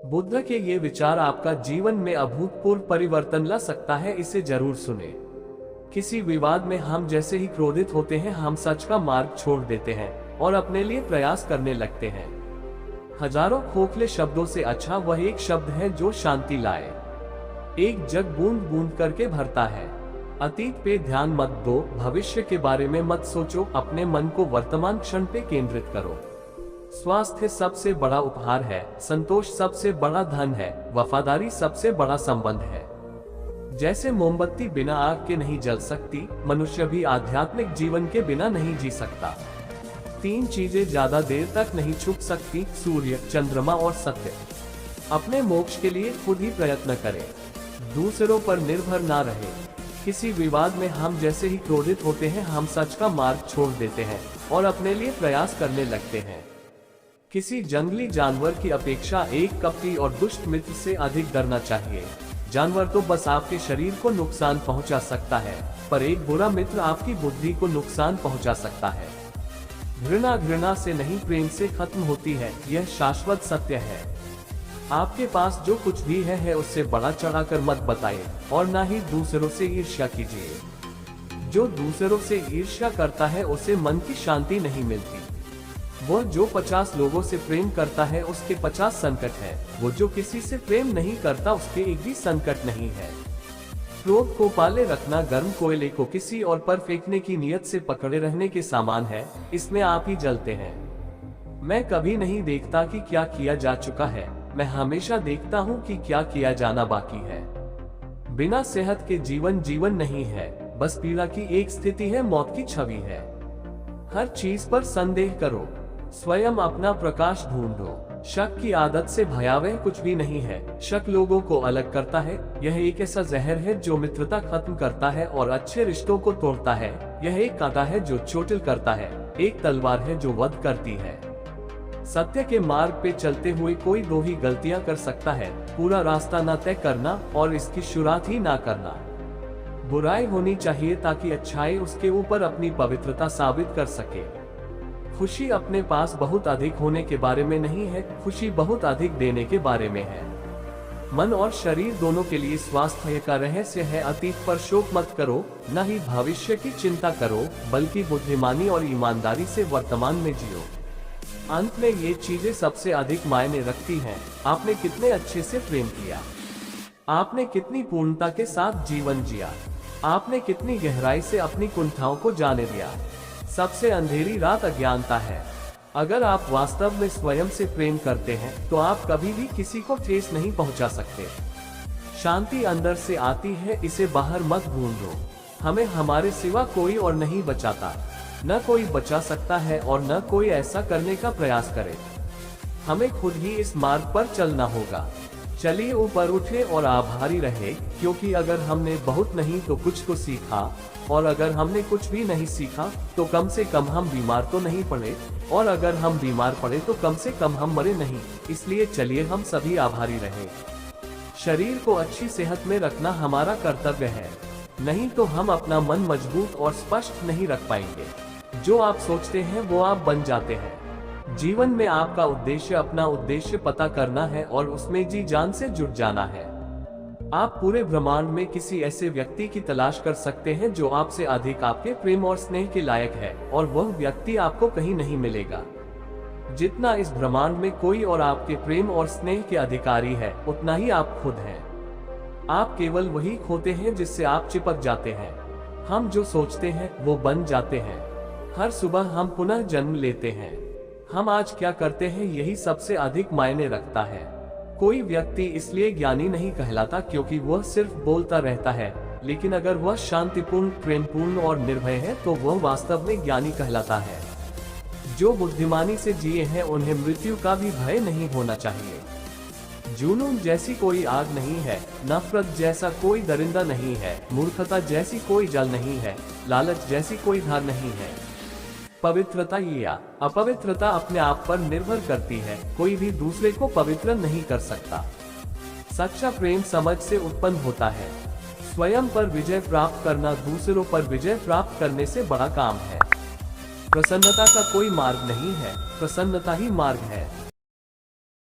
बुद्ध के ये विचार आपका जीवन में अभूतपूर्व परिवर्तन ला सकता है, इसे जरूर सुने। किसी विवाद में हम जैसे ही क्रोधित होते हैं, हम सच का मार्ग छोड़ देते हैं और अपने लिए प्रयास करने लगते हैं। हजारों खोखले शब्दों से अच्छा वह एक शब्द है जो शांति लाए। एक जग बूंद बूंद करके भरता है। अतीत पे ध्यान मत दो, भविष्य के बारे में मत सोचो, अपने मन को वर्तमान क्षण पे केंद्रित करो। स्वास्थ्य सबसे बड़ा उपहार है, संतोष सबसे बड़ा धन है, वफादारी सबसे बड़ा संबंध है। जैसे मोमबत्ती बिना आग के नहीं जल सकती, मनुष्य भी आध्यात्मिक जीवन के बिना नहीं जी सकता। तीन चीजें ज्यादा देर तक नहीं छुप सकती, सूर्य, चंद्रमा और सत्य। अपने मोक्ष के लिए खुद ही प्रयत्न करें, दूसरों पर निर्भर ना रहे। किसी विवाद में हम जैसे ही क्रोधित होते हैं, हम सच का मार्ग छोड़ देते हैं और अपने लिए प्रयास करने लगते हैं। किसी जंगली जानवर की अपेक्षा एक कपटी और दुष्ट मित्र से अधिक डरना चाहिए। जानवर तो बस आपके शरीर को नुकसान पहुंचा सकता है, पर एक बुरा मित्र आपकी बुद्धि को नुकसान पहुंचा सकता है। घृणा घृणा से नहीं, प्रेम से खत्म होती है, यह शाश्वत सत्य है। आपके पास जो कुछ भी है उससे बढ़ा चढ़ाकर मत बताइए और ना ही दूसरों से ईर्ष्या कीजिए। जो दूसरों से ईर्ष्या करता है उसे मन की शांति नहीं मिलती। वह जो 50 लोगों से प्रेम करता है उसके 50 संकट है, वो जो किसी से प्रेम नहीं करता उसके एक भी संकट नहीं है। क्रोध को पाले रखना गर्म कोयले को किसी और पर फेंकने की नियत से पकड़े रहने के समान है, इसमें आप ही जलते हैं। मैं कभी नहीं देखता कि क्या किया जा चुका है, मैं हमेशा देखता हूँ कि क्या किया जाना बाकी है। बिना सेहत के जीवन जीवन नहीं है, बस पीड़ा की एक स्थिति है, मौत की छवि है। हर चीज पर संदेह करो, स्वयं अपना प्रकाश ढूंढो। शक की आदत से भयावह कुछ भी नहीं है। शक लोगों को अलग करता है। यह एक ऐसा जहर है जो मित्रता खत्म करता है और अच्छे रिश्तों को तोड़ता है। यह एक कांटा है जो चोटिल करता है, एक तलवार है जो वध करती है। सत्य के मार्ग पे चलते हुए कोई दो ही गलतियां कर सकता है, पूरा रास्ता न तय करना और इसकी शुरुआत ही ना करना। बुराई होनी चाहिए ताकि अच्छाई उसके ऊपर अपनी पवित्रता साबित कर सके। खुशी अपने पास बहुत अधिक होने के बारे में नहीं है, खुशी बहुत अधिक देने के बारे में है। मन और शरीर दोनों के लिए स्वास्थ्य का रहस्य है। अतीत पर शोक मत करो, न ही भविष्य की चिंता करो, बल्कि बुद्धिमानी और ईमानदारी से वर्तमान में जियो। अंत में ये चीजें सबसे अधिक मायने रखती हैं। आपने कितने अच्छे से प्रेम किया, आपने कितनी पूर्णता के साथ जीवन जिया, आपने कितनी गहराई से अपनी कुंठाओं को जाने दिया। सबसे अंधेरी रात अज्ञानता है। अगर आप वास्तव में स्वयं से प्रेम करते हैं तो आप कभी भी किसी को ठेस नहीं पहुंचा सकते। शांति अंदर से आती है, इसे बाहर मत ढूंढो। हमें हमारे सिवा कोई और नहीं बचाता, न कोई बचा सकता है और न कोई ऐसा करने का प्रयास करे। हमें खुद ही इस मार्ग पर चलना होगा। चलिए ऊपर उठे और आभारी रहे, क्योंकि अगर हमने बहुत नहीं तो कुछ तो सीखा, और अगर हमने कुछ भी नहीं सीखा तो कम से कम हम बीमार तो नहीं पड़े, और अगर हम बीमार पड़े तो कम से कम हम मरे नहीं। इसलिए चलिए हम सभी आभारी रहें। शरीर को अच्छी सेहत में रखना हमारा कर्तव्य है, नहीं तो हम अपना मन मजबूत और स्पष्ट नहीं रख पाएंगे। जो आप सोचते हैं वो आप बन जाते हैं। जीवन में आपका उद्देश्य अपना उद्देश्य पता करना है और उसमें जी जान से जुट जाना है। आप पूरे ब्रह्मांड में किसी ऐसे व्यक्ति की तलाश कर सकते हैं जो आपसे अधिक आपके प्रेम और स्नेह के लायक है, और वह व्यक्ति आपको कहीं नहीं मिलेगा। जितना इस ब्रह्मांड में कोई और आपके प्रेम और स्नेह के अधिकारी है, उतना ही आप खुद हैं। आप केवल वही खोते हैं जिससे आप चिपक जाते हैं। हम जो सोचते हैं वो बन जाते हैं। हर सुबह हम पुनः जन्म लेते हैं। हम आज क्या करते हैं यही सबसे अधिक मायने रखता है। कोई व्यक्ति इसलिए ज्ञानी नहीं कहलाता क्योंकि वह सिर्फ बोलता रहता है, लेकिन अगर वह शांतिपूर्ण, प्रेमपूर्ण और निर्भय है तो वह वास्तव में ज्ञानी कहलाता है। जो बुद्धिमानी से जिए हैं उन्हें मृत्यु का भी भय नहीं होना चाहिए। जुनून जैसी कोई आग नहीं है, नफरत जैसा कोई दरिंदा नहीं है, मूर्खता जैसी कोई जल नहीं है, लालच जैसी कोई धार नहीं है। पवित्रता या अपवित्रता अपने आप पर निर्भर करती है, कोई भी दूसरे को पवित्र नहीं कर सकता। सच्चा प्रेम समझ से उत्पन्न होता है। स्वयं पर विजय प्राप्त करना दूसरों पर विजय प्राप्त करने से बड़ा काम है। प्रसन्नता का कोई मार्ग नहीं है, प्रसन्नता ही मार्ग है।